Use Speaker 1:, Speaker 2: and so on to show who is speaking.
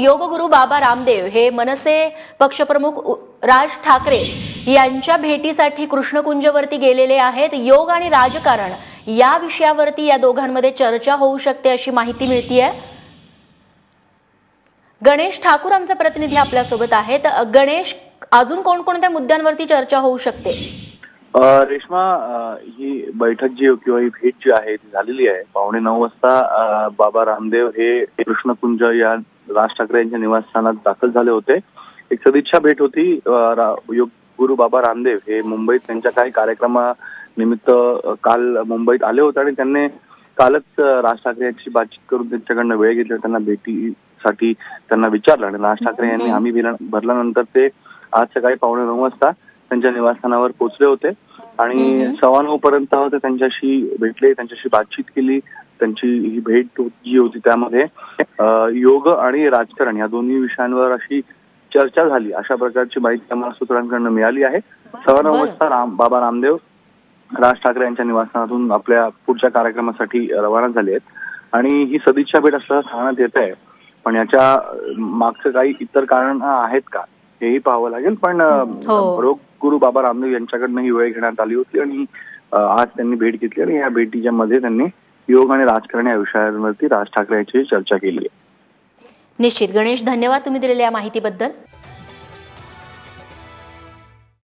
Speaker 1: योगगुरू बाबा रामदेव हे मनसे पक्षप्रमुख राज ठाकरे यांच्या भेटीसाठी कृष्णकुंजवरती गेलेले आहेत। योग आणि राजकारण या विषयावरती या दोघांमध्ये चर्चा होऊ शकते अशी माहिती मिळतीये। गणेश ठाकूर आमचे प्रतिनिधी आपल्या सोबत आहेत। गणेश, अजून कोणकोणत्या मुद्द्यांवरती चर्चा होऊ शकते?
Speaker 2: रेश्मा, ही बैठक जी किंवा ही भेट जी आहे ती झालेली आहे। 8:45 वाजता बाबा रामदेव हे कृष्णकुंज या राज ठाकरे यांच्या निवासस्थानात दाखल झाले होते। एक सदिच्छा भेट होती। गुरु बाबा रामदेव हे मुंबईत त्यांच्या काही कार्यक्रमानिमित्त काल मुंबईत आले होते आणि त्यांनी कालच राज ठाकरे यांची बातचीत करून त्यांच्याकडनं वेळ घेतला, त्यांना भेटीसाठी त्यांना विचारलं आणि राज ठाकरे यांनी हमी भरल्यानंतर ते आज सकाळी 8:45 वाजता त्यांच्या निवासस्थानावर पोहोचले होते आणि 9:15 पर्यंत ते त्यांच्याशी भेटले, त्यांच्याशी बातचीत केली। त्यांची ही भेट जी होती त्यामध्ये योग आणि राजकारण या दोन्ही विषयांवर अशी चर्चा झाली, अशा प्रकारची माहिती आम्हाला सूत्रांकडून मिळाली आहे। 9:15 वाजता बाबा रामदेव राज ठाकरे यांच्या निवासस्थानातून आपल्या पुढच्या कार्यक्रमासाठी रवाना झाले आहेत आणि ही सदिच्छा भेट असल्याचं सांगण्यात येत आहे। पण याच्या मागचं काही इतर कारण आहेत का हेही पाहावं लागेल। पण गुरु बाबा रामदेव यांच्याकडनं ही वेळ घेण्यात आली होती आणि आज त्यांनी भेट घेतली आणि या भेटीच्या मध्ये त्यांनी योग आणि राजकारण या विषयांवरती राज ठाकरे यांची चर्चा केली आहे।
Speaker 1: निश्चित गणेश, धन्यवाद तुम्ही दिलेल्या या माहितीबद्दल।